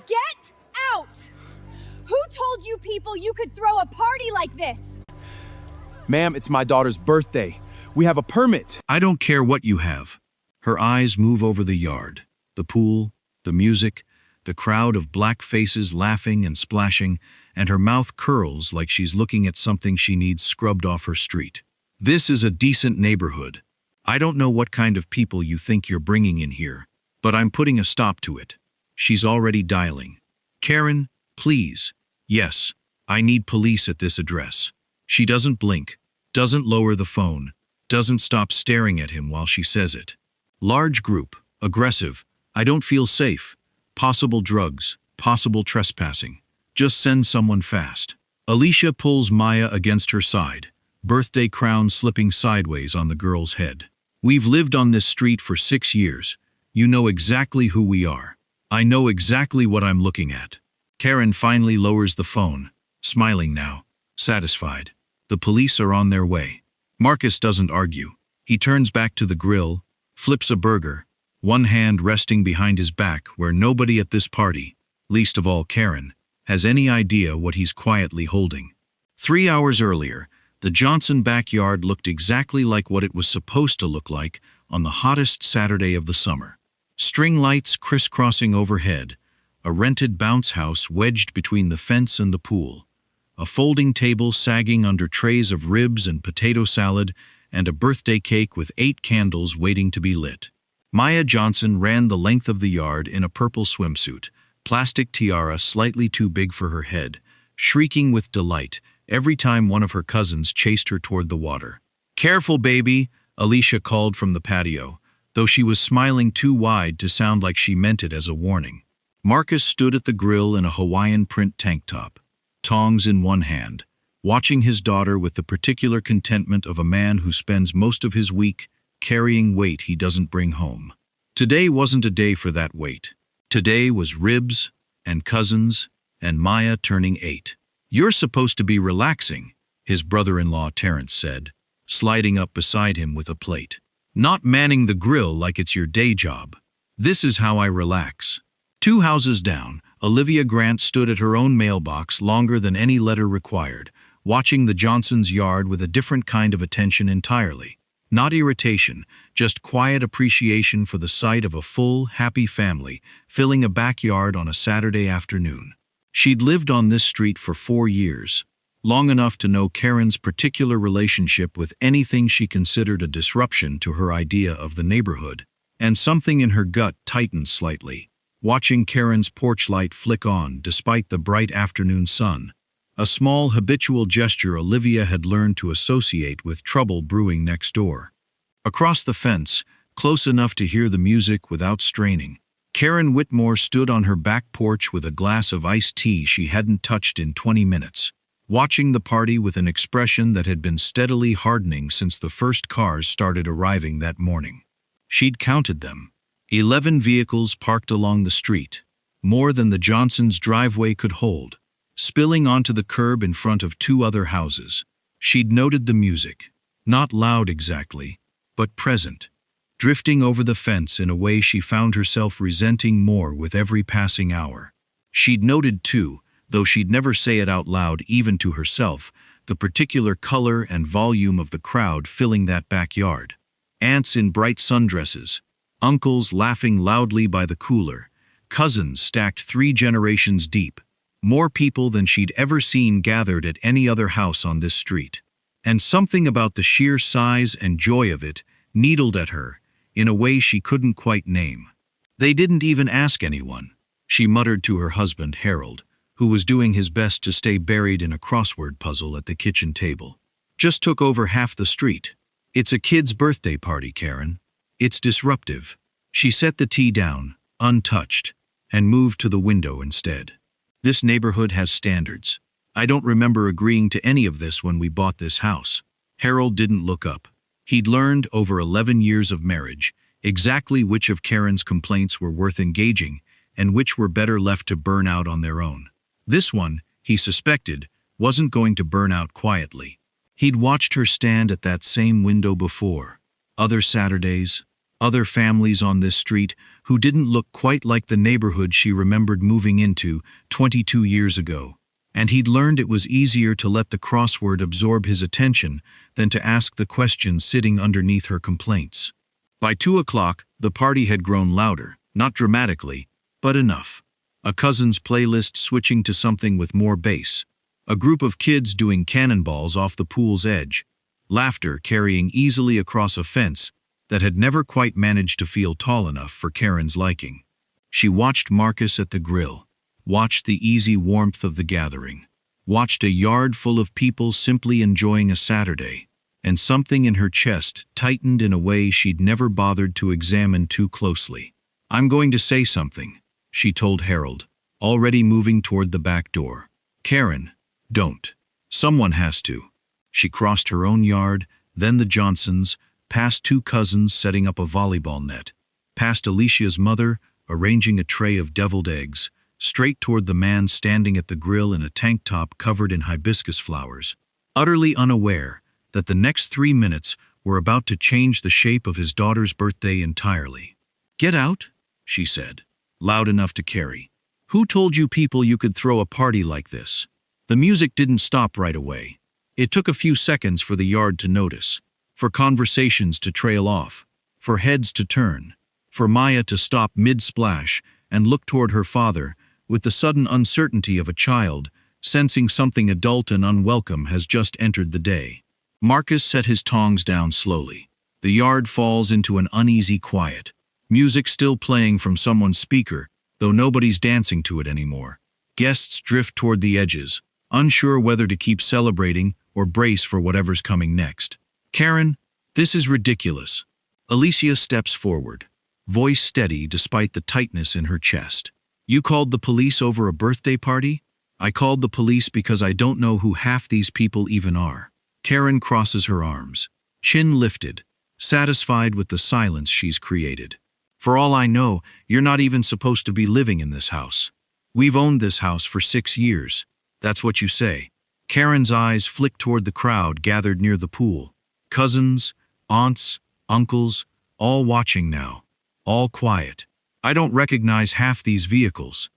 Get out! Who told you people you could throw a party like this? Ma'am, it's my daughter's birthday. We have a permit. I don't care what you have. Her eyes move over the yard, the pool, the music, the crowd of black faces laughing and splashing, and her mouth curls like she's looking at something she needs scrubbed off her street. This is a decent neighborhood. I don't know what kind of people you think you're bringing in here, but I'm putting a stop to it. She's already dialing. Karen, please. Yes, I need police at this address. She doesn't blink, doesn't lower the phone, doesn't stop staring at him while she says it. Large group, aggressive, I don't feel safe. Possible drugs, possible trespassing. Just send someone fast. Alicia pulls Maya against her side, birthday crown slipping sideways on the girl's head. We've lived on this street for 6 years. You know exactly who we are. I know exactly what I'm looking at. Karen finally lowers the phone, smiling now, satisfied. The police are on their way. Marcus doesn't argue. He turns back to the grill, flips a burger, one hand resting behind his back where nobody at this party, least of all Karen, has any idea what he's quietly holding. 3 hours earlier, the Johnson backyard looked exactly like what it was supposed to look like on the hottest Saturday of the summer. String lights crisscrossing overhead, a rented bounce house wedged between the fence and the pool, a folding table sagging under trays of ribs and potato salad, and a birthday cake with 8 candles waiting to be lit. Maya Johnson ran the length of the yard in a purple swimsuit, plastic tiara slightly too big for her head, shrieking with delight every time one of her cousins chased her toward the water. "Careful, baby," Alicia called from the patio, though she was smiling too wide to sound like she meant it as a warning. Marcus stood at the grill in a Hawaiian print tank top, tongs in one hand, watching his daughter with the particular contentment of a man who spends most of his week carrying weight he doesn't bring home. Today wasn't a day for that weight. Today was ribs and cousins and Maya turning 8. "You're supposed to be relaxing," his brother-in-law Terrence said, sliding up beside him with a plate. "Not manning the grill like it's your day job. This is how I relax." 2 houses down, Olivia Grant stood at her own mailbox longer than any letter required, watching the Johnsons' yard with a different kind of attention entirely. Not irritation, just quiet appreciation for the sight of a full, happy family filling a backyard on a Saturday afternoon. She'd lived on this street for 4 years, long enough to know Karen's particular relationship with anything she considered a disruption to her idea of the neighborhood, and something in her gut tightened slightly, watching Karen's porch light flick on despite the bright afternoon sun, a small habitual gesture Olivia had learned to associate with trouble brewing next door. Across the fence, close enough to hear the music without straining, Karen Whitmore stood on her back porch with a glass of iced tea she hadn't touched in 20 minutes, watching the party with an expression that had been steadily hardening since the first cars started arriving that morning. She'd counted them. 11 vehicles parked along the street, more than the Johnsons' driveway could hold, spilling onto the curb in front of 2 other houses. She'd noted the music, not loud exactly, but present, drifting over the fence in a way she found herself resenting more with every passing hour. She'd noted too, though she'd never say it out loud even to herself, the particular color and volume of the crowd filling that backyard. Aunts in bright sundresses, uncles laughing loudly by the cooler, cousins stacked 3 generations deep, more people than she'd ever seen gathered at any other house on this street. And something about the sheer size and joy of it needled at her, in a way she couldn't quite name. "They didn't even ask anyone," she muttered to her husband, Harold, who was doing his best to stay buried in a crossword puzzle at the kitchen table. "Just took over half the street. It's a kid's birthday party, Karen. It's disruptive." She set the tea down, untouched, and moved to the window instead. "This neighborhood has standards. I don't remember agreeing to any of this when we bought this house." Harold didn't look up. He'd learned over 11 years of marriage exactly which of Karen's complaints were worth engaging and which were better left to burn out on their own. This one, he suspected, wasn't going to burn out quietly. He'd watched her stand at that same window before, other Saturdays, Other families on this street who didn't look quite like the neighborhood she remembered moving into 22 years ago. And he'd learned it was easier to let the crossword absorb his attention than to ask the questions sitting underneath her complaints. By 2 o'clock, the party had grown louder, not dramatically, but enough. A cousin's playlist switching to something with more bass. A group of kids doing cannonballs off the pool's edge. Laughter carrying easily across a fence that had never quite managed to feel tall enough for Karen's liking. She watched Marcus at the grill, watched the easy warmth of the gathering, watched a yard full of people simply enjoying a Saturday, and something in her chest tightened in a way she'd never bothered to examine too closely. "I'm going to say something," she told Harold, already moving toward the back door. "Karen, don't. Someone has to." She crossed her own yard, then the Johnsons', past 2 cousins setting up a volleyball net, past Alicia's mother arranging a tray of deviled eggs, straight toward the man standing at the grill in a tank top covered in hibiscus flowers, utterly unaware that the next 3 minutes were about to change the shape of his daughter's birthday entirely. "Get out," she said, loud enough to carry. "Who told you people you could throw a party like this?" The music didn't stop right away. It took a few seconds for the yard to notice, for conversations to trail off, for heads to turn, for Maya to stop mid-splash and look toward her father with the sudden uncertainty of a child, sensing something adult and unwelcome has just entered the day. Marcus set his tongs down slowly. The yard falls into an uneasy quiet. Music still playing from someone's speaker, though nobody's dancing to it anymore. Guests drift toward the edges, unsure whether to keep celebrating or brace for whatever's coming next. "Karen, this is ridiculous." Alicia steps forward, voice steady despite the tightness in her chest. "You called the police over a birthday party?" "I called the police because I don't know who half these people even are." Karen crosses her arms, chin lifted, satisfied with the silence she's created. "For all I know, you're not even supposed to be living in this house. We've owned this house for 6 years. That's what you say." Karen's eyes flick toward the crowd gathered near the pool. Cousins, aunts, uncles, all watching now, all quiet. "I don't recognize half these vehicles.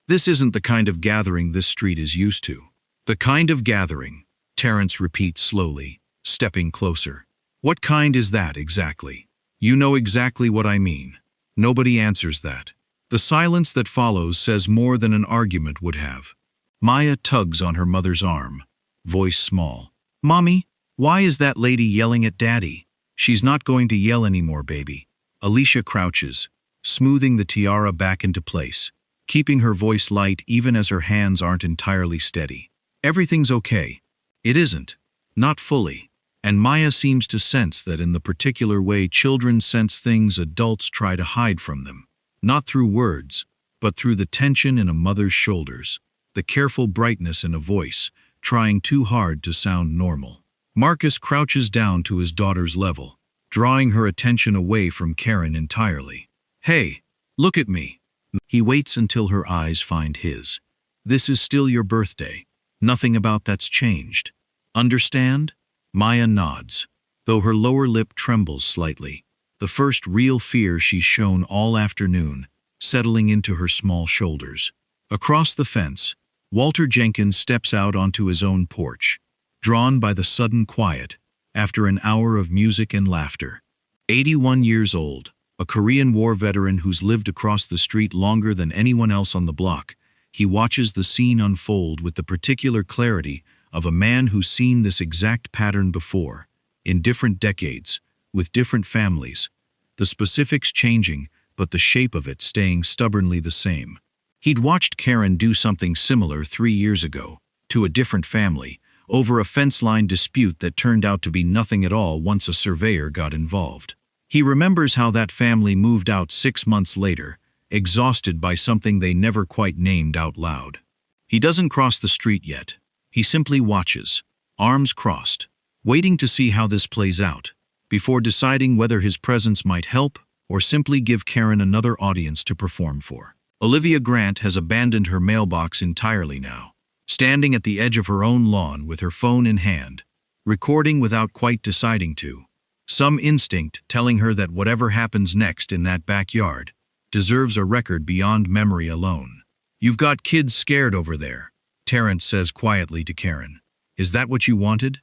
This isn't the kind of gathering this street is used to." "The kind of gathering," Terrence repeats slowly, stepping closer. "What kind is that exactly?" "You know exactly what I mean." Nobody answers that. The silence that follows says more than an argument would have. Maya tugs on her mother's arm, voice small. "Mommy, why is that lady yelling at Daddy?" "She's not going to yell anymore, baby." Alicia crouches, smoothing the tiara back into place, keeping her voice light even as her hands aren't entirely steady. "Everything's okay." It isn't. Not fully. And Maya seems to sense that in the particular way children sense things adults try to hide from them. Not through words, but through the tension in a mother's shoulders, the careful brightness in a voice, trying too hard to sound normal. Marcus crouches down to his daughter's level, drawing her attention away from Karen entirely. "Hey, look at me." He waits until her eyes find his. "This is still your birthday. Nothing about that's changed. Understand?" Maya nods, though her lower lip trembles slightly, the first real fear she's shown all afternoon, settling into her small shoulders. Across the fence, Walter Jenkins steps out onto his own porch, drawn by the sudden quiet, after an hour of music and laughter. 81 years old, a Korean War veteran who's lived across the street longer than anyone else on the block, he watches the scene unfold with the particular clarity of a man who's seen this exact pattern before, in different decades, with different families, the specifics changing, but the shape of it staying stubbornly the same. He'd watched Karen do something similar 3 years ago, to a different family, over a fence line dispute that turned out to be nothing at all once a surveyor got involved. He remembers how that family moved out 6 months later, exhausted by something they never quite named out loud. He doesn't cross the street yet. He simply watches, arms crossed, waiting to see how this plays out, before deciding whether his presence might help or simply give Karen another audience to perform for. Olivia Grant has abandoned her mailbox entirely now, standing at the edge of her own lawn with her phone in hand, recording without quite deciding to. Some instinct telling her that whatever happens next in that backyard deserves a record beyond memory alone. "You've got kids scared over there," Terrence says quietly to Karen. "Is that what you wanted?"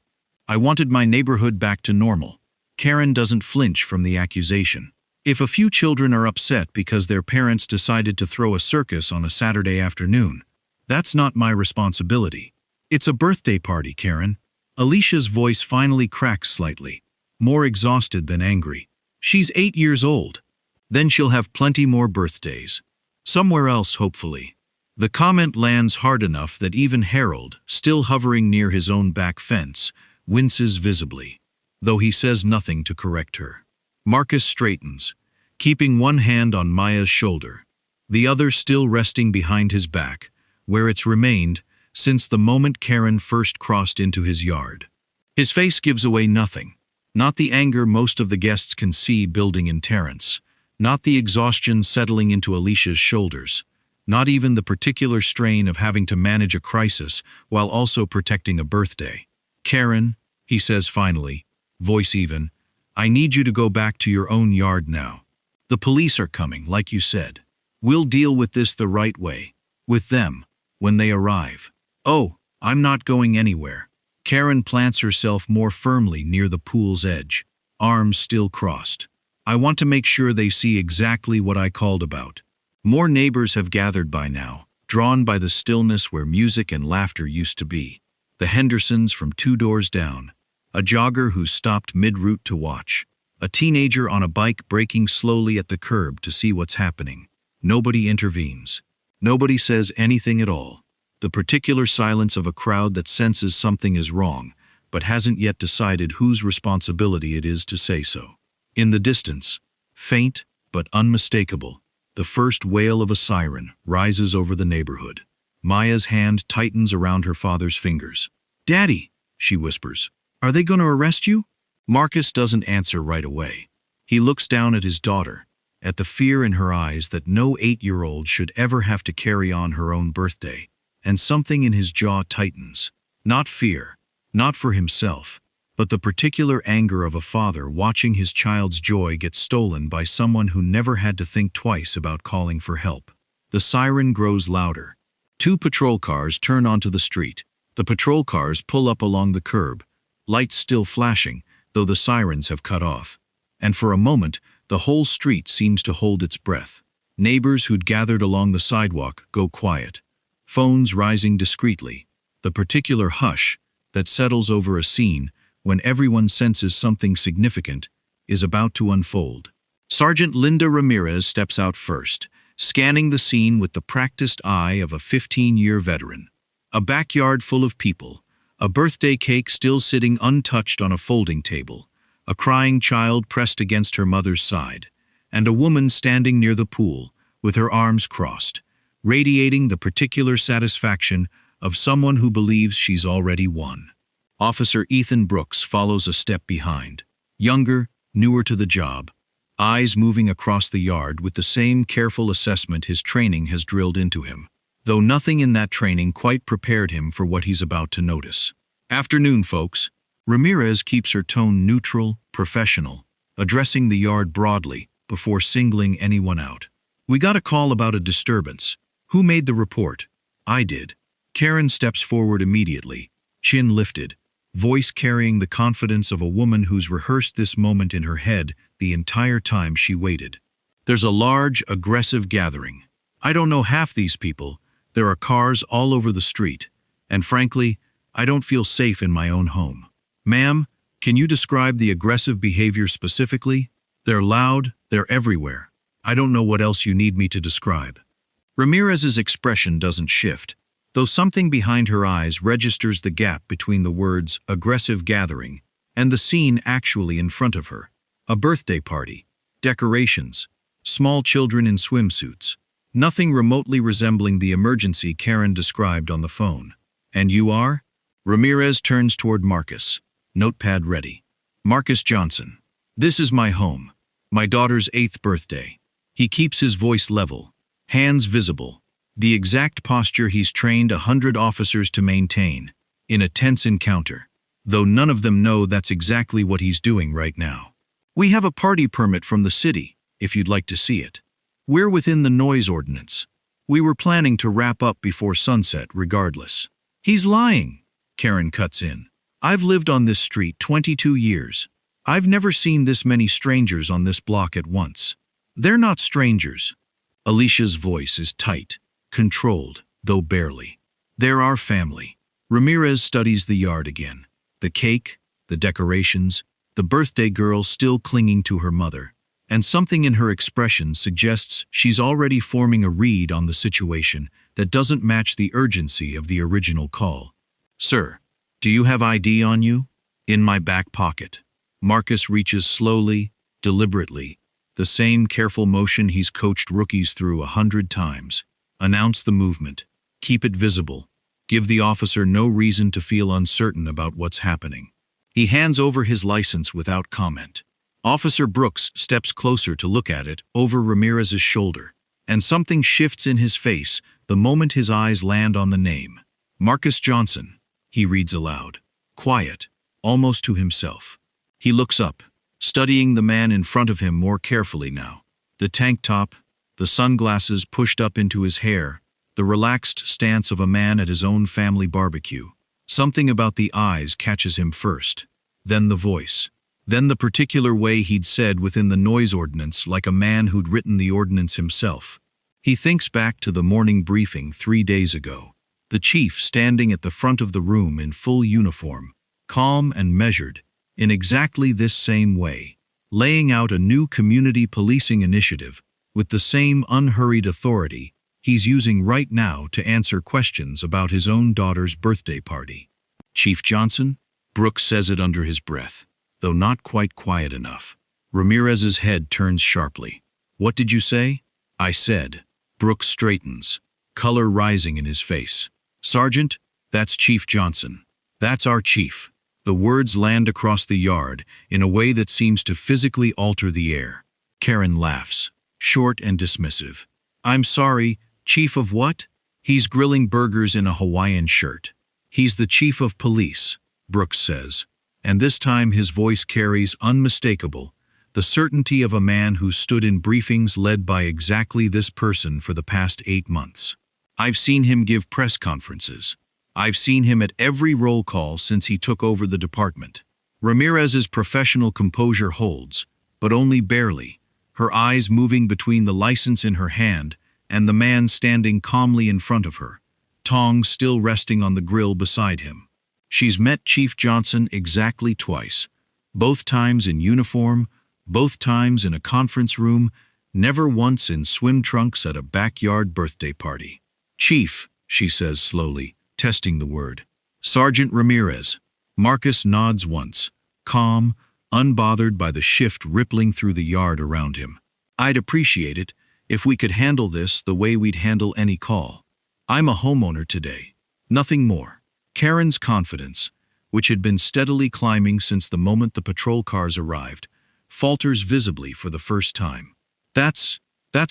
"I wanted my neighborhood back to normal." Karen doesn't flinch from the accusation. "If a few children are upset because their parents decided to throw a circus on a Saturday afternoon, that's not my responsibility. It's a birthday party, Karen." Alicia's voice finally cracks slightly, more exhausted than angry. "She's 8 years old. Then she'll have plenty more birthdays. Somewhere else, hopefully." The comment lands hard enough that even Harold, still hovering near his own back fence, winces visibly, though he says nothing to correct her. Marcus straightens, keeping one hand on Maya's shoulder, the other still resting behind his back, where it's remained since the moment Karen first crossed into his yard. His face gives away nothing, not the anger most of the guests can see building in Terrence, not the exhaustion settling into Alicia's shoulders, not even the particular strain of having to manage a crisis while also protecting a birthday. "Karen," he says finally, voice even, "I need you to go back to your own yard now. The police are coming, like you said. We'll deal with this the right way, with them, when they arrive." "Oh, I'm not going anywhere." Karen plants herself more firmly near the pool's edge, arms still crossed. "I want to make sure they see exactly what I called about." More neighbors have gathered by now, drawn by the stillness where music and laughter used to be. The Hendersons from 2 doors down, a jogger who stopped mid-route to watch, a teenager on a bike braking slowly at the curb to see what's happening. Nobody intervenes. Nobody says anything at all. The particular silence of a crowd that senses something is wrong, but hasn't yet decided whose responsibility it is to say so. In the distance, faint but unmistakable, the first wail of a siren rises over the neighborhood. Maya's hand tightens around her father's fingers. "Daddy," she whispers, "are they going to arrest you?" Marcus doesn't answer right away. He looks down at his daughter, at the fear in her eyes that no 8-year-old should ever have to carry on her own birthday, and something in his jaw tightens. Not fear, not for himself, but the particular anger of a father watching his child's joy get stolen by someone who never had to think twice about calling for help. The siren grows louder. 2 patrol cars turn onto the street. The patrol cars pull up along the curb, lights still flashing, though the sirens have cut off. And for a moment, the whole street seems to hold its breath. Neighbors who'd gathered along the sidewalk go quiet, phones rising discreetly, the particular hush that settles over a scene when everyone senses something significant is about to unfold. Sergeant Linda Ramirez steps out first, scanning the scene with the practiced eye of a 15-year veteran. A backyard full of people, a birthday cake still sitting untouched on a folding table, a crying child pressed against her mother's side, and a woman standing near the pool with her arms crossed, radiating the particular satisfaction of someone who believes she's already won. Officer Ethan Brooks follows a step behind, younger, newer to the job, eyes moving across the yard with the same careful assessment his training has drilled into him, though nothing in that training quite prepared him for what he's about to notice. "Afternoon, folks." Ramirez keeps her tone neutral, professional, addressing the yard broadly before singling anyone out. "We got a call about a disturbance. Who made the report?" "I did." Karen steps forward immediately, chin lifted, voice carrying the confidence of a woman who's rehearsed this moment in her head the entire time she waited. "There's a large, aggressive gathering. I don't know half these people. There are cars all over the street, and frankly, I don't feel safe in my own home." "Ma'am, can you describe the aggressive behavior specifically?" "They're loud, they're everywhere. I don't know what else you need me to describe." Ramirez's expression doesn't shift, though something behind her eyes registers the gap between the words "aggressive gathering" and the scene actually in front of her. A birthday party, decorations, small children in swimsuits, nothing remotely resembling the emergency Karen described on the phone. "And you are?" Ramirez turns toward Marcus, notepad ready. "Marcus Johnson. This is my home, my daughter's 8th birthday." He keeps his voice level, hands visible, the exact posture he's trained 100 officers to maintain in a tense encounter, though none of them know that's exactly what he's doing right now. We have a party permit from the city, if you'd like to see it. We're within the noise ordinance. We were planning to wrap up before sunset regardless. He's lying, Karen cuts in. I've lived on this street 22 years. I've never seen this many strangers on this block at once. They're not strangers. Alicia's voice is tight, controlled, though barely. They're our family. Ramirez studies the yard again. The cake, the decorations, the birthday girl still clinging to her mother. And something in her expression suggests she's already forming a read on the situation that doesn't match the urgency of the original call. Sir, do you have ID on you? In my back pocket. Marcus reaches slowly, deliberately, the same careful motion he's coached rookies through 100 times. Announce the movement. Keep it visible. Give the officer no reason to feel uncertain about what's happening. He hands over his license without comment. Officer Brooks steps closer to look at it over Ramirez's shoulder, and something shifts in his face the moment his eyes land on the name. Marcus Johnson, he reads aloud, quiet, almost to himself. He looks up, studying the man in front of him more carefully now. The tank top, the sunglasses pushed up into his hair, the relaxed stance of a man at his own family barbecue. Something about the eyes catches him first, then the voice. Then the particular way he'd said within the noise ordinance, like a man who'd written the ordinance himself. He thinks back to the morning briefing 3 days ago. The chief standing at the front of the room in full uniform, calm and measured, in exactly this same way, laying out a new community policing initiative with the same unhurried authority he's using right now to answer questions about his own daughter's birthday party. Chief Johnson? Brooks says it under his breath, though not quite quiet enough. Ramirez's head turns sharply. What did you say? I said. Brooks straightens, color rising in his face. Sergeant, that's Chief Johnson. That's our chief. The words land across the yard in a way that seems to physically alter the air. Karen laughs, short and dismissive. I'm sorry, chief of what? He's grilling burgers in a Hawaiian shirt. He's the chief of police, Brooks says. And this time his voice carries unmistakable, the certainty of a man who stood in briefings led by exactly this person for the past 8 months. I've seen him give press conferences. I've seen him at every roll call since he took over the department. Ramirez's professional composure holds, but only barely, her eyes moving between the license in her hand and the man standing calmly in front of her, tongs still resting on the grill beside him. She's met Chief Johnson exactly twice, both times in uniform, both times in a conference room, never once in swim trunks at a backyard birthday party. Chief, she says slowly, testing the word. Sergeant Ramirez. Marcus nods once, calm, unbothered by the shift rippling through the yard around him. I'd appreciate it if we could handle this the way we'd handle any call. I'm a homeowner today, nothing more. Karen's confidence, which had been steadily climbing since the moment the patrol cars arrived, falters visibly for the first time. That's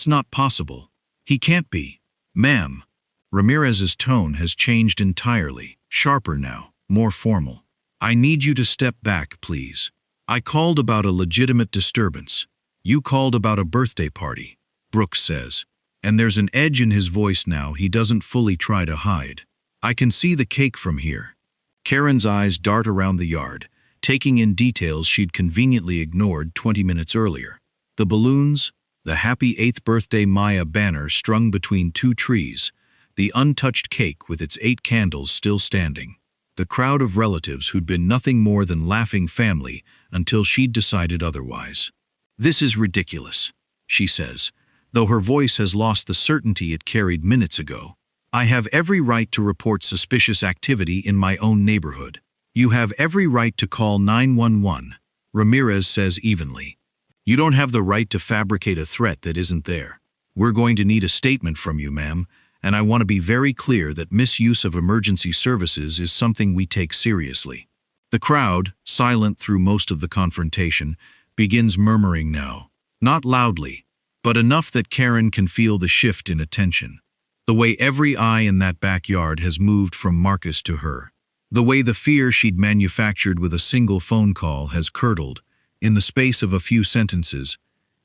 not possible. He can't be. Ma'am. Ramirez's tone has changed entirely, sharper now, more formal. I need you to step back, please. I called about a legitimate disturbance. You called about a birthday party, Brooks says, and there's an edge in his voice now he doesn't fully try to hide. I can see the cake from here. Karen's eyes dart around the yard, taking in details she'd conveniently ignored 20 minutes earlier. The balloons, the happy 8th birthday Maya banner strung between 2 trees, the untouched cake with its 8 candles still standing. The crowd of relatives who'd been nothing more than laughing family until she'd decided otherwise. This is ridiculous, she says, though her voice has lost the certainty it carried minutes ago. I have every right to report suspicious activity in my own neighborhood. You have every right to call 911, Ramirez says evenly. You don't have the right to fabricate a threat that isn't there. We're going to need a statement from you, ma'am, and I want to be very clear that misuse of emergency services is something we take seriously. The crowd, silent through most of the confrontation, begins murmuring now, not loudly, but enough that Karen can feel the shift in attention. The way every eye in that backyard has moved from Marcus to her. The way the fear she'd manufactured with a single phone call has curdled, in the space of a few sentences,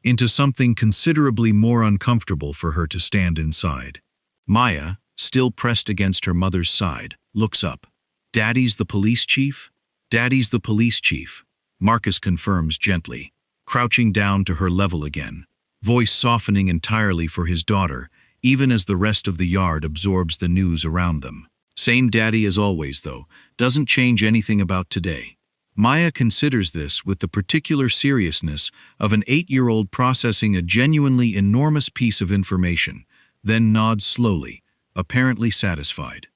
into something considerably more uncomfortable for her to stand inside. Maya, still pressed against her mother's side, looks up. "Daddy's the police chief?" "Daddy's the police chief," Marcus confirms gently, crouching down to her level again, voice softening entirely for his daughter, even as the rest of the yard absorbs the news around them. Same daddy as always, though, doesn't change anything about today. Maya considers this with the particular seriousness of an 8-year-old processing a genuinely enormous piece of information, then nods slowly, apparently satisfied.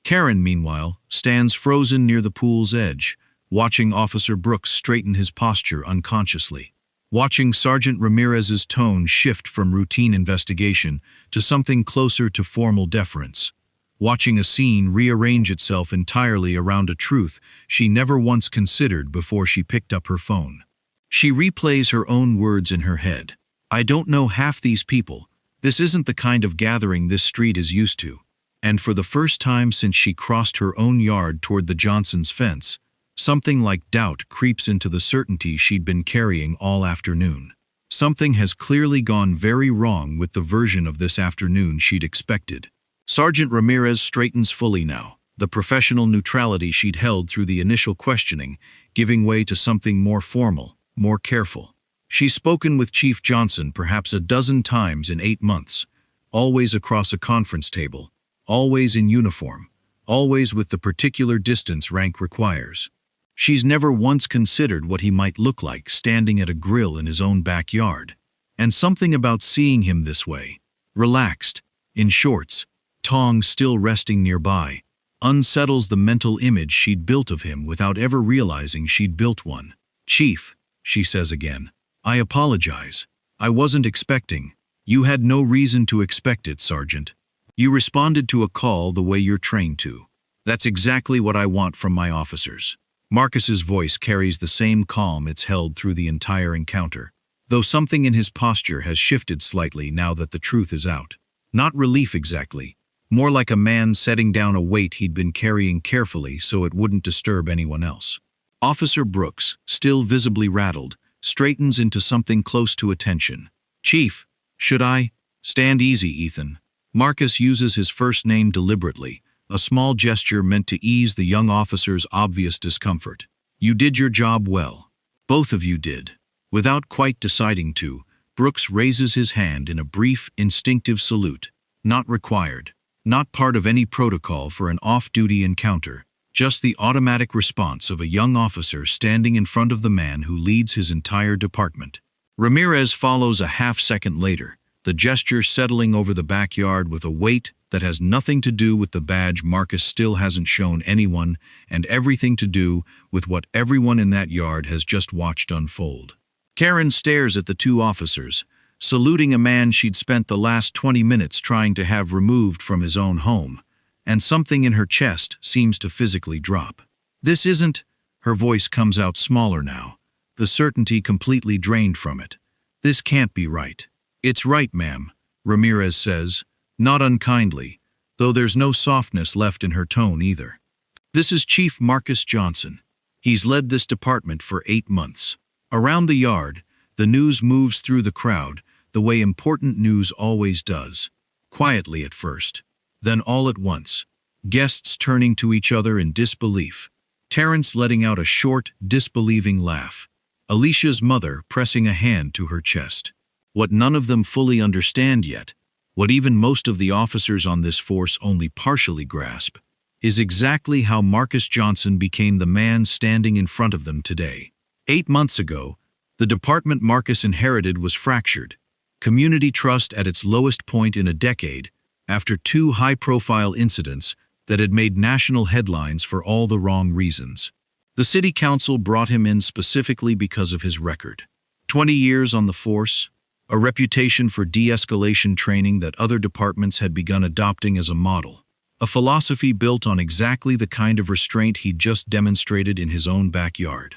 Karen, meanwhile, stands frozen near the pool's edge, watching Officer Brooks straighten his posture unconsciously, watching Sergeant Ramirez's tone shift from routine investigation to something closer to formal deference, watching a scene rearrange itself entirely around a truth she never once considered before she picked up her phone. She replays her own words in her head. "I don't know half these people. This isn't the kind of gathering this street is used to." And for the first time since she crossed her own yard toward the Johnsons' fence, something like doubt creeps into the certainty she'd been carrying all afternoon. Something has clearly gone very wrong with the version of this afternoon she'd expected. Sergeant Ramirez straightens fully now, the professional neutrality she'd held through the initial questioning, giving way to something more formal, more careful. She's spoken with Chief Johnson perhaps a dozen times in 8 months, always across a conference table, always in uniform, always with the particular distance rank requires. She's never once considered what he might look like standing at a grill in his own backyard. And something about seeing him this way, relaxed, in shorts, tongs still resting nearby, unsettles the mental image she'd built of him without ever realizing she'd built one. "Chief," she says again, "I apologize. I wasn't expecting." "You had no reason to expect it, Sergeant. You responded to a call the way you're trained to. That's exactly what I want from my officers." Marcus's voice carries the same calm it's held through the entire encounter, though something in his posture has shifted slightly now that the truth is out. Not relief exactly, more like a man setting down a weight he'd been carrying carefully so it wouldn't disturb anyone else. Officer Brooks, still visibly rattled, straightens into something close to attention. "Chief, should I?" "Stand easy, Ethan." Marcus uses his first name deliberately, a small gesture meant to ease the young officer's obvious discomfort. "You did your job well. Both of you did." Without quite deciding to, Brooks raises his hand in a brief, instinctive salute. Not required. Not part of any protocol for an off-duty encounter. Just the automatic response of a young officer standing in front of the man who leads his entire department. Ramirez follows a half-second later, the gesture settling over the backyard with a weight that has nothing to do with the badge Marcus still hasn't shown anyone, and everything to do with what everyone in that yard has just watched unfold. Karen stares at the two officers, saluting a man she'd spent the last 20 minutes trying to have removed from his own home, and something in her chest seems to physically drop. "This isn't," her voice comes out smaller now, the certainty completely drained from it. "This can't be right." "It's right, ma'am," Ramirez says, not unkindly, though there's no softness left in her tone either. "This is Chief Marcus Johnson. He's led this department for 8 months. Around the yard, the news moves through the crowd the way important news always does, quietly at first, then all at once, guests turning to each other in disbelief, Terrence letting out a short, disbelieving laugh, Alicia's mother pressing a hand to her chest. What none of them fully understand yet, what even most of the officers on this force only partially grasp, is exactly how Marcus Johnson became the man standing in front of them today. 8 months ago, the department Marcus inherited was fractured, community trust at its lowest point in a decade, after 2 high-profile incidents that had made national headlines for all the wrong reasons. The city council brought him in specifically because of his record. 20 years on the force, a reputation for de-escalation training that other departments had begun adopting as a model, a philosophy built on exactly the kind of restraint he'd just demonstrated in his own backyard.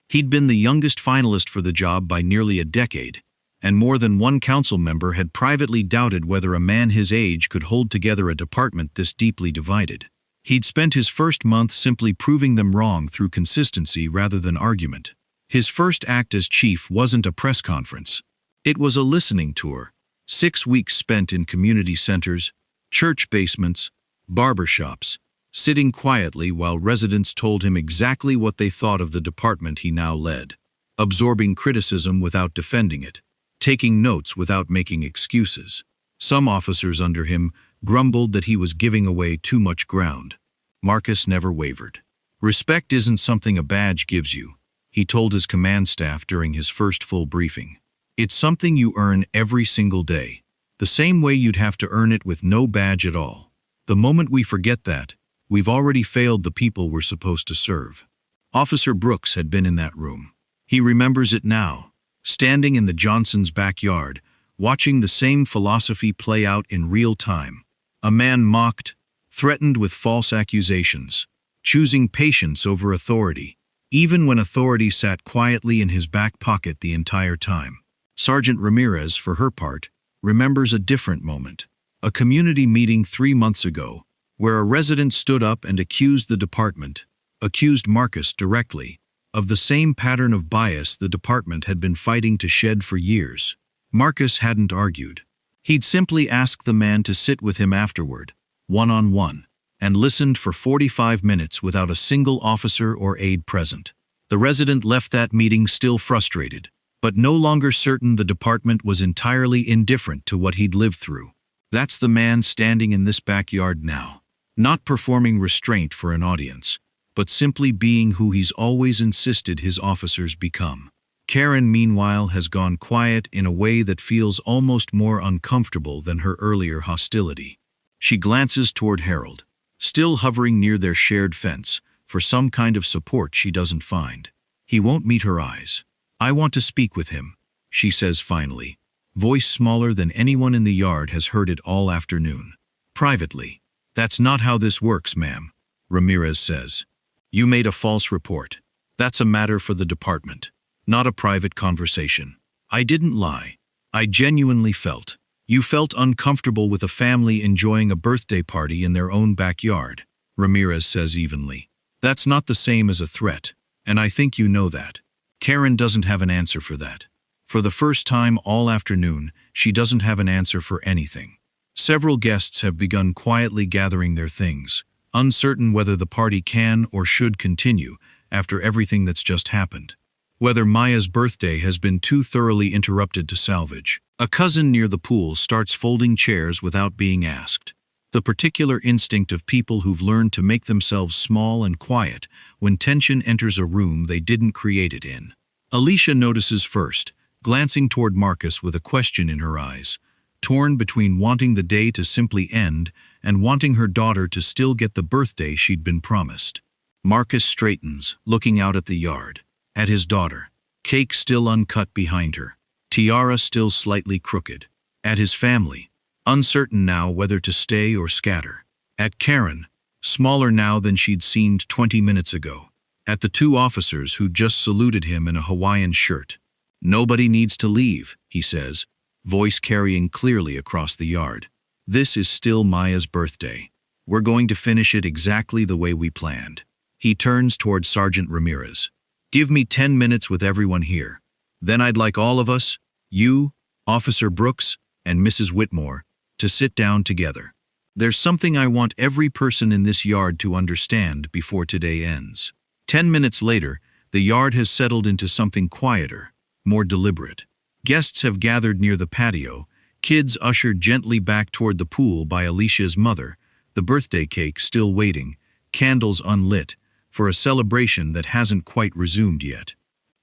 He'd been the youngest finalist for the job by nearly a decade, and more than one council member had privately doubted whether a man his age could hold together a department this deeply divided. He'd spent his first month simply proving them wrong through consistency rather than argument. His first act as chief wasn't a press conference. It was a listening tour. 6 weeks spent in community centers, church basements, barbershops, sitting quietly while residents told him exactly what they thought of the department he now led, absorbing criticism without defending it, taking notes without making excuses. Some officers under him grumbled that he was giving away too much ground. Marcus never wavered. Respect isn't something a badge gives you, he told his command staff during his first full briefing. It's something you earn every single day, the same way you'd have to earn it with no badge at all. The moment we forget that, we've already failed the people we're supposed to serve. Officer Brooks had been in that room. He remembers it now, standing in the Johnsons' backyard, watching the same philosophy play out in real time. A man mocked, threatened with false accusations, choosing patience over authority, even when authority sat quietly in his back pocket the entire time. Sergeant Ramirez, for her part, remembers a different moment. A community meeting 3 months ago, where a resident stood up and accused the department, accused Marcus directly, of the same pattern of bias the department had been fighting to shed for years. Marcus hadn't argued. He'd simply asked the man to sit with him afterward, one-on-one, and listened for 45 minutes without a single officer or aide present. The resident left that meeting still frustrated, but no longer certain the department was entirely indifferent to what he'd lived through. That's the man standing in this backyard now, not performing restraint for an audience, but simply being who he's always insisted his officers become. Karen, meanwhile, has gone quiet in a way that feels almost more uncomfortable than her earlier hostility. She glances toward Harold, still hovering near their shared fence, for some kind of support she doesn't find. He won't meet her eyes. "I want to speak with him," she says finally, voice smaller than anyone in the yard has heard it all afternoon. "Privately." "That's not how this works, ma'am," Ramirez says. "You made a false report. That's a matter for the department, not a private conversation." "I didn't lie. I genuinely felt. You felt uncomfortable with a family enjoying a birthday party in their own backyard," Ramirez says evenly. "That's not the same as a threat, and I think you know that." Karen doesn't have an answer for that. For the first time all afternoon, she doesn't have an answer for anything. Several guests have begun quietly gathering their things, uncertain whether the party can or should continue after everything that's just happened. Whether Maya's birthday has been too thoroughly interrupted to salvage. A cousin near the pool starts folding chairs without being asked. The particular instinct of people who've learned to make themselves small and quiet when tension enters a room they didn't create it in. Alicia notices first, glancing toward Marcus with a question in her eyes, torn between wanting the day to simply end and wanting her daughter to still get the birthday she'd been promised. Marcus straightens, looking out at the yard, at his daughter, cake still uncut behind her, tiara still slightly crooked, at his family, uncertain now whether to stay or scatter, at Karen, smaller now than she'd seemed 20 minutes ago, at the 2 officers who just saluted him in a Hawaiian shirt. "Nobody needs to leave," he says, voice carrying clearly across the yard. "This is still Maya's birthday. We're going to finish it exactly the way we planned." He turns toward Sergeant Ramirez. "Give me 10 minutes with everyone here. Then I'd like all of us, you, Officer Brooks, and Mrs. Whitmore, to sit down together. There's something I want every person in this yard to understand before today ends." 10 minutes later, the yard has settled into something quieter, more deliberate. Guests have gathered near the patio, kids ushered gently back toward the pool by Alicia's mother, the birthday cake still waiting, candles unlit, for a celebration that hasn't quite resumed yet.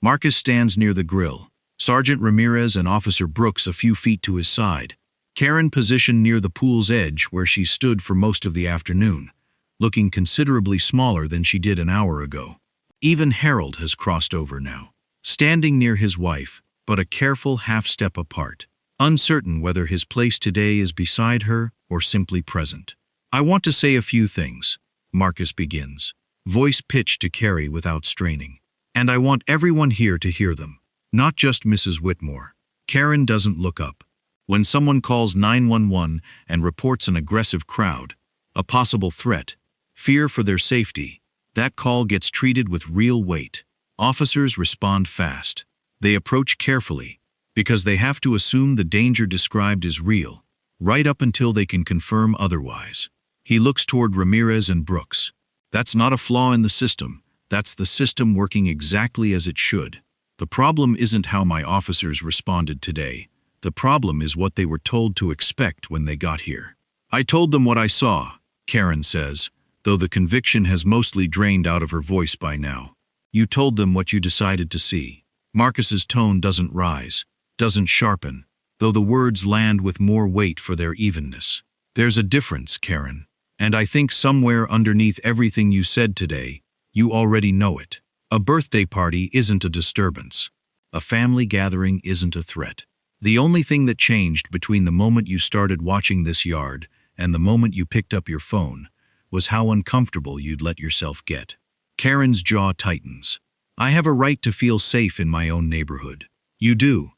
Marcus stands near the grill, Sergeant Ramirez and Officer Brooks a few feet to his side, Karen positioned near the pool's edge where she stood for most of the afternoon, looking considerably smaller than she did an hour ago. Even Harold has crossed over now, standing near his wife, but a careful half-step apart, uncertain whether his place today is beside her or simply present. "I want to say a few things," Marcus begins, voice pitched to Carrie without straining. "And I want everyone here to hear them, not just Mrs. Whitmore." Karen doesn't look up. When someone calls 911 and reports an aggressive crowd, a possible threat, fear for their safety, that call gets treated with real weight. Officers respond fast. They approach carefully, because they have to assume the danger described is real, right up until they can confirm otherwise. He looks toward Ramirez and Brooks. That's not a flaw in the system. That's the system working exactly as it should. The problem isn't how my officers responded today. The problem is what they were told to expect when they got here. I told them what I saw, Karen says, though the conviction has mostly drained out of her voice by now. You told them what you decided to see. Marcus's tone doesn't rise, doesn't sharpen, though the words land with more weight for their evenness. There's a difference, Karen, and I think somewhere underneath everything you said today, you already know it. A birthday party isn't a disturbance. A family gathering isn't a threat. The only thing that changed between the moment you started watching this yard and the moment you picked up your phone was how uncomfortable you'd let yourself get. Karen's jaw tightens. I have a right to feel safe in my own neighborhood. You do.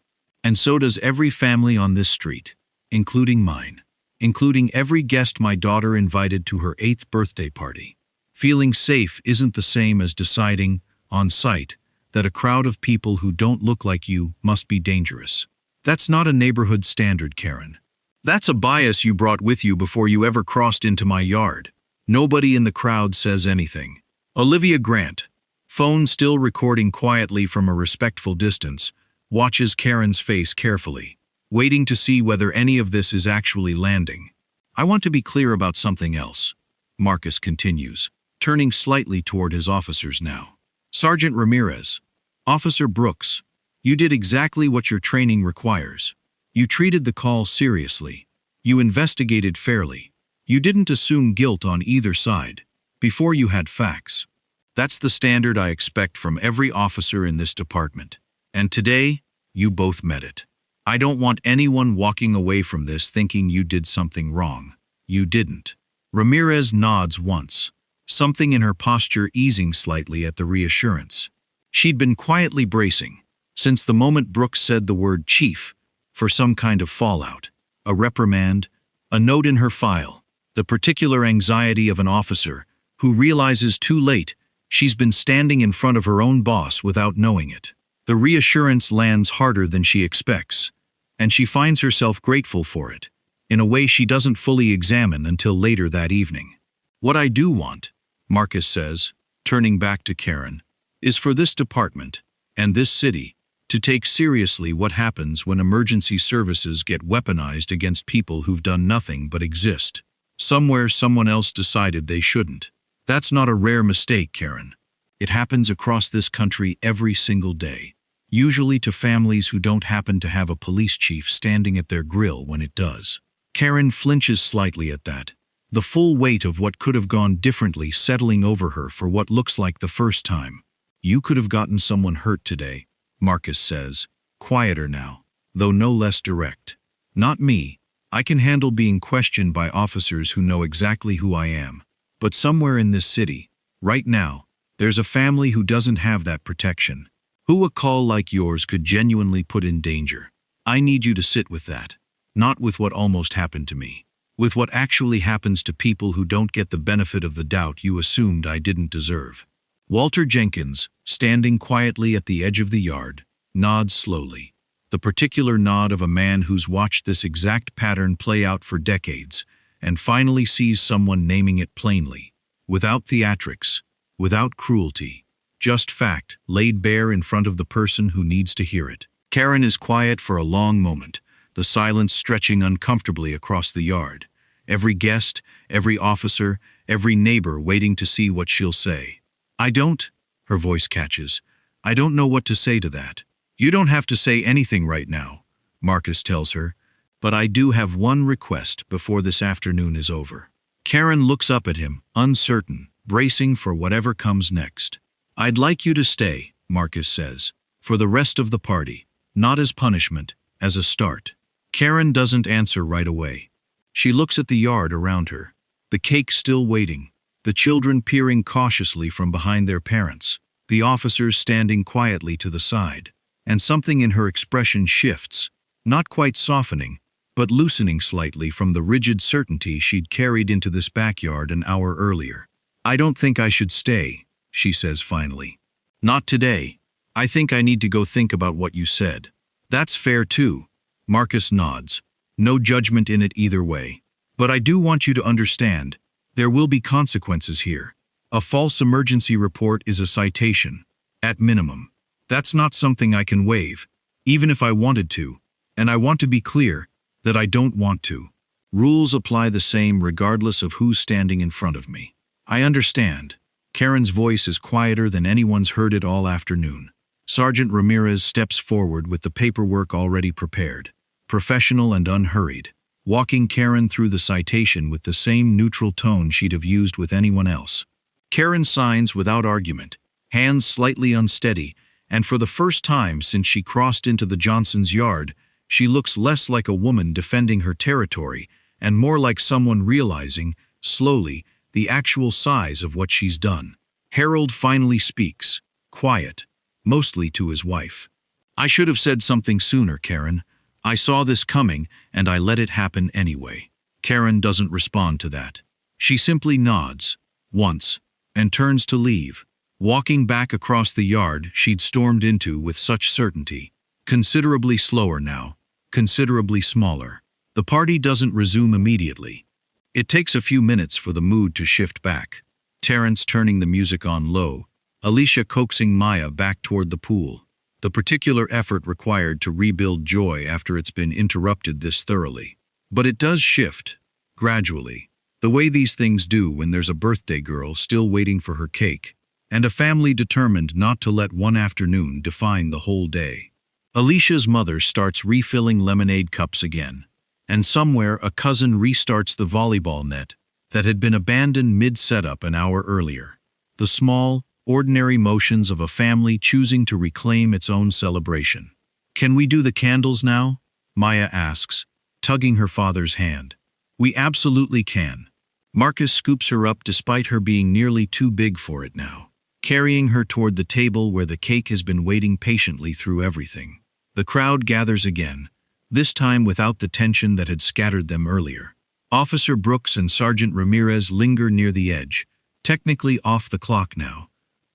And so does every family on this street, including mine, including every guest my daughter invited to her 8th birthday party. Feeling safe isn't the same as deciding, on sight, that a crowd of people who don't look like you must be dangerous. That's not a neighborhood standard, Karen. That's a bias you brought with you before you ever crossed into my yard. Nobody in the crowd says anything. Olivia Grant, phone still recording quietly from a respectful distance, watches Karen's face carefully, waiting to see whether any of this is actually landing. I want to be clear about something else, Marcus continues, turning slightly toward his officers now. Sergeant Ramirez, Officer Brooks, you did exactly what your training requires. You treated the call seriously. You investigated fairly. You didn't assume guilt on either side, before you had facts. That's the standard I expect from every officer in this department. And today, you both met it. I don't want anyone walking away from this thinking you did something wrong. You didn't. Ramirez nods once, something in her posture easing slightly at the reassurance. She'd been quietly bracing, since the moment Brooks said the word chief, for some kind of fallout, a reprimand, a note in her file, the particular anxiety of an officer who realizes too late she's been standing in front of her own boss without knowing it. The reassurance lands harder than she expects, and she finds herself grateful for it, in a way she doesn't fully examine until later that evening. What I do want, Marcus says, turning back to Karen, is for this department, and this city, to take seriously what happens when emergency services get weaponized against people who've done nothing but exist. Somewhere someone else decided they shouldn't. That's not a rare mistake, Karen. It happens across this country every single day, usually to families who don't happen to have a police chief standing at their grill when it does. Karen flinches slightly at that, the full weight of what could have gone differently settling over her for what looks like the first time. You could have gotten someone hurt today, Marcus says, quieter now, though no less direct. Not me. I can handle being questioned by officers who know exactly who I am. But somewhere in this city, right now, there's a family who doesn't have that protection. Who a call like yours could genuinely put in danger. I need you to sit with that. Not with what almost happened to me. With what actually happens to people who don't get the benefit of the doubt you assumed I didn't deserve. Walter Jenkins, standing quietly at the edge of the yard, nods slowly. The particular nod of a man who's watched this exact pattern play out for decades, and finally sees someone naming it plainly, without theatrics, without cruelty, just fact laid bare in front of the person who needs to hear it. Karen is quiet for a long moment, the silence stretching uncomfortably across the yard. Every guest, every officer, every neighbor waiting to see what she'll say. Her voice catches. I don't know what to say to that. You don't have to say anything right now, Marcus tells her, but I do have one request before this afternoon is over. Karen looks up at him, uncertain, bracing for whatever comes next. I'd like you to stay, Marcus says, for the rest of the party, not as punishment, as a start. Karen doesn't answer right away. She looks at the yard around her, the cake still waiting, the children peering cautiously from behind their parents, the officers standing quietly to the side, and something in her expression shifts, not quite softening, but loosening slightly from the rigid certainty she'd carried into this backyard an hour earlier. I don't think I should stay, she says finally. Not today. I think I need to go think about what you said. That's fair too. Marcus nods. No judgment in it either way. But I do want you to understand, there will be consequences here. A false emergency report is a citation, at minimum. That's not something I can waive, even if I wanted to, and I want to be clear that I don't want to. Rules apply the same regardless of who's standing in front of me. I understand. Karen's voice is quieter than anyone's heard it all afternoon. Sergeant Ramirez steps forward with the paperwork already prepared, professional and unhurried, walking Karen through the citation with the same neutral tone she'd have used with anyone else. Karen signs without argument, hands slightly unsteady, and for the first time since she crossed into the Johnsons' yard, she looks less like a woman defending her territory and more like someone realizing, slowly, the actual size of what she's done. Harold finally speaks, quiet, mostly to his wife. I should have said something sooner, Karen. I saw this coming, and I let it happen anyway. Karen doesn't respond to that. She simply nods, once, and turns to leave, walking back across the yard she'd stormed into with such certainty. Considerably slower now, considerably smaller. The party doesn't resume immediately. It takes a few minutes for the mood to shift back. Terrence turning the music on low, Alicia coaxing Maya back toward the pool. The particular effort required to rebuild joy after it's been interrupted this thoroughly. But it does shift, gradually, the way these things do when there's a birthday girl still waiting for her cake, and a family determined not to let one afternoon define the whole day. Alicia's mother starts refilling lemonade cups again, and somewhere a cousin restarts the volleyball net that had been abandoned mid-setup an hour earlier. The small, ordinary motions of a family choosing to reclaim its own celebration. Can we do the candles now? Maya asks, tugging her father's hand. We absolutely can. Marcus scoops her up despite her being nearly too big for it now, carrying her toward the table where the cake has been waiting patiently through everything. The crowd gathers again, this time without the tension that had scattered them earlier. Officer Brooks and Sergeant Ramirez linger near the edge, technically off the clock now,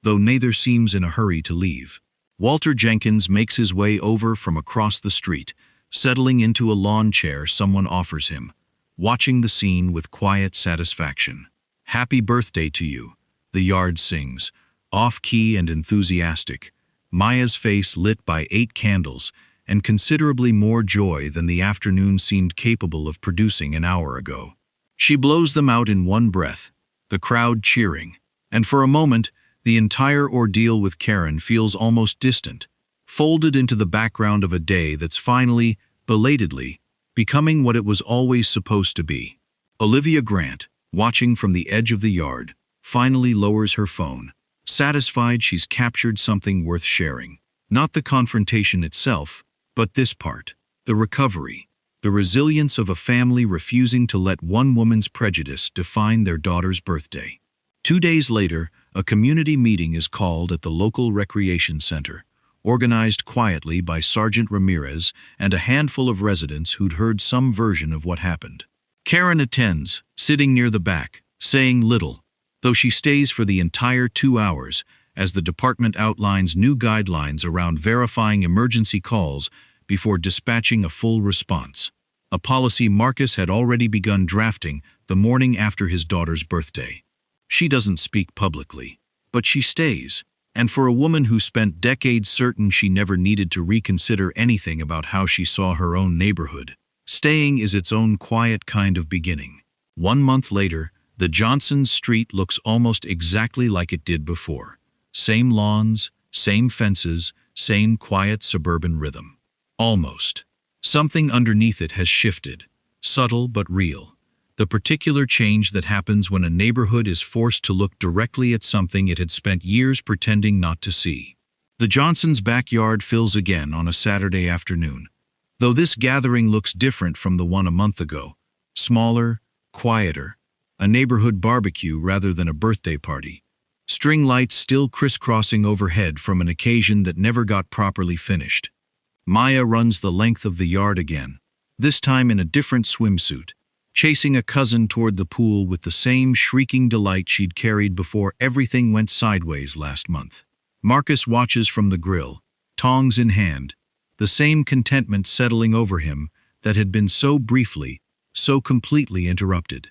though neither seems in a hurry to leave. Walter Jenkins makes his way over from across the street, settling into a lawn chair someone offers him, watching the scene with quiet satisfaction. Happy birthday to you, the yard sings, off-key and enthusiastic, Maya's face lit by 8 candles and considerably more joy than the afternoon seemed capable of producing an hour ago. She blows them out in one breath, the crowd cheering, and for a moment, the entire ordeal with Karen feels almost distant, folded into the background of a day that's finally, belatedly, becoming what it was always supposed to be. Olivia Grant, watching from the edge of the yard, finally lowers her phone, satisfied she's captured something worth sharing. Not the confrontation itself, but this part, the recovery, the resilience of a family refusing to let one woman's prejudice define their daughter's birthday. 2 days later, a community meeting is called at the local recreation center, organized quietly by Sergeant Ramirez and a handful of residents who'd heard some version of what happened. Karen attends, sitting near the back, saying little, though she stays for the entire 2 hours as the department outlines new guidelines around verifying emergency calls before dispatching a full response, a policy Marcus had already begun drafting the morning after his daughter's birthday. She doesn't speak publicly, but she stays, and for a woman who spent decades certain she never needed to reconsider anything about how she saw her own neighborhood, staying is its own quiet kind of beginning. 1 month later, the Johnsons' street looks almost exactly like it did before. Same lawns, same fences, same quiet suburban rhythm. Almost. Something underneath it has shifted, subtle but real. The particular change that happens when a neighborhood is forced to look directly at something it had spent years pretending not to see. The Johnsons' backyard fills again on a Saturday afternoon, though this gathering looks different from the one a month ago. Smaller, quieter, a neighborhood barbecue rather than a birthday party. String lights still crisscrossing overhead from an occasion that never got properly finished. Maya runs the length of the yard again, this time in a different swimsuit, chasing a cousin toward the pool with the same shrieking delight she'd carried before everything went sideways last month. Marcus watches from the grill, tongs in hand, the same contentment settling over him that had been so briefly, so completely interrupted.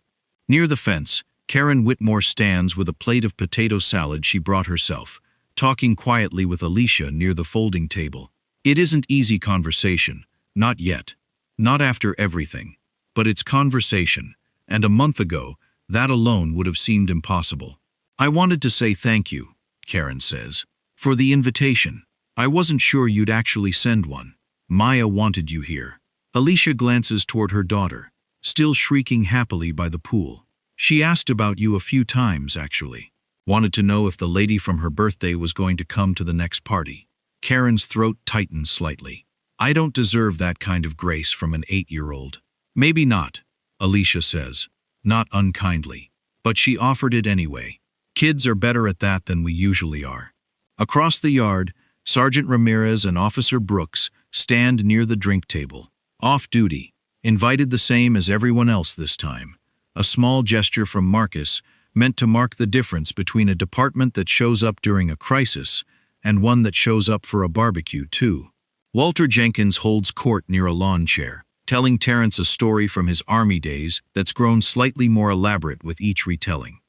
Near the fence, Karen Whitmore stands with a plate of potato salad she brought herself, talking quietly with Alicia near the folding table. It isn't easy conversation, not yet, not after everything, but it's conversation, and a month ago, that alone would have seemed impossible. I wanted to say thank you, Karen says, for the invitation. I wasn't sure you'd actually send one. Maya wanted you here. Alicia glances toward her daughter, still shrieking happily by the pool. She asked about you a few times, actually. Wanted to know if the lady from her birthday was going to come to the next party. Karen's throat tightens slightly. I don't deserve that kind of grace from an 8-year-old. Maybe not, Alicia says, not unkindly. But she offered it anyway. Kids are better at that than we usually are. Across the yard, Sergeant Ramirez and Officer Brooks stand near the drink table, off duty, invited the same as everyone else this time. A small gesture from Marcus meant to mark the difference between a department that shows up during a crisis and one that shows up for a barbecue too. Walter Jenkins holds court near a lawn chair, telling Terrence a story from his Army days that's grown slightly more elaborate with each retelling.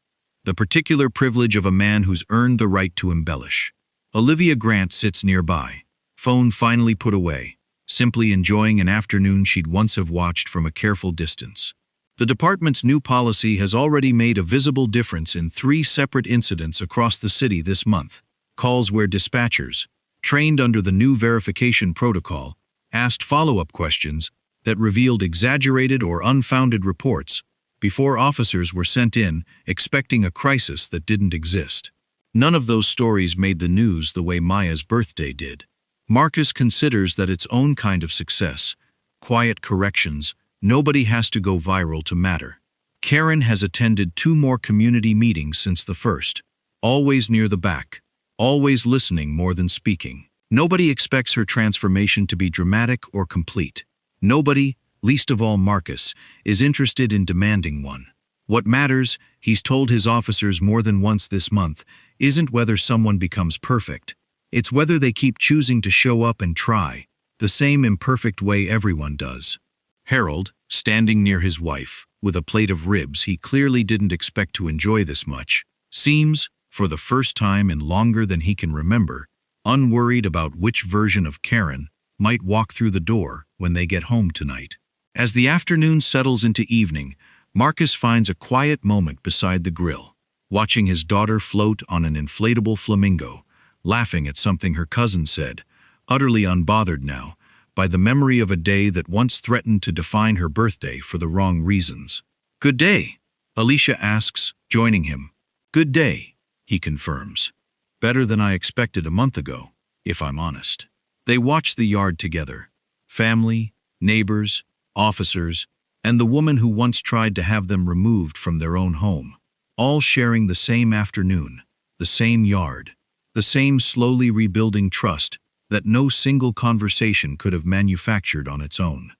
The particular privilege of a man who's earned the right to embellish. Olivia Grant sits nearby, phone finally put away, simply enjoying an afternoon she'd once have watched from a careful distance. The department's new policy has already made a visible difference in 3 separate incidents across the city this month. Calls where dispatchers, trained under the new verification protocol, asked follow-up questions that revealed exaggerated or unfounded reports before officers were sent in expecting a crisis that didn't exist. None of those stories made the news the way Maya's birthday did. Marcus considers that its own kind of success, quiet corrections, nobody has to go viral to matter. Karen has attended 2 more community meetings since the first, always near the back, always listening more than speaking. Nobody expects her transformation to be dramatic or complete. Nobody, least of all Marcus, is interested in demanding one. What matters, he's told his officers more than once this month, isn't whether someone becomes perfect. It's whether they keep choosing to show up and try, the same imperfect way everyone does. Harold, standing near his wife, with a plate of ribs he clearly didn't expect to enjoy this much, seems, for the first time in longer than he can remember, unworried about which version of Karen might walk through the door when they get home tonight. As the afternoon settles into evening, Marcus finds a quiet moment beside the grill, watching his daughter float on an inflatable flamingo, laughing at something her cousin said, utterly unbothered now by the memory of a day that once threatened to define her birthday for the wrong reasons. Good day, Alicia asks, joining him. Good day, he confirms. Better than I expected a month ago, if I'm honest. They watch the yard together. Family, neighbors, officers, and the woman who once tried to have them removed from their own home, all sharing the same afternoon, the same yard, the same slowly rebuilding trust that no single conversation could have manufactured on its own.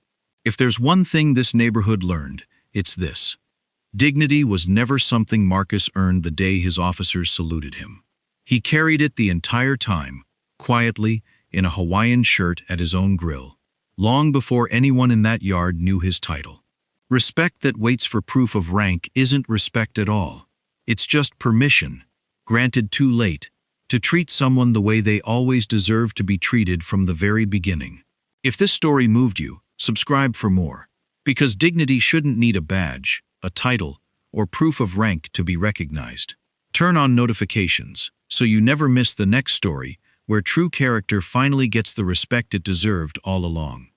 If there's one thing this neighborhood learned, it's this. Dignity was never something Marcus earned the day his officers saluted him. He carried it the entire time, quietly, in a Hawaiian shirt at his own grill, long before anyone in that yard knew his title. Respect that waits for proof of rank isn't respect at all. It's just permission, granted too late, to treat someone the way they always deserve to be treated from the very beginning. If this story moved you, subscribe for more. Because dignity shouldn't need a badge, a title, or proof of rank to be recognized. Turn on notifications so you never miss the next story where true character finally gets the respect it deserved all along.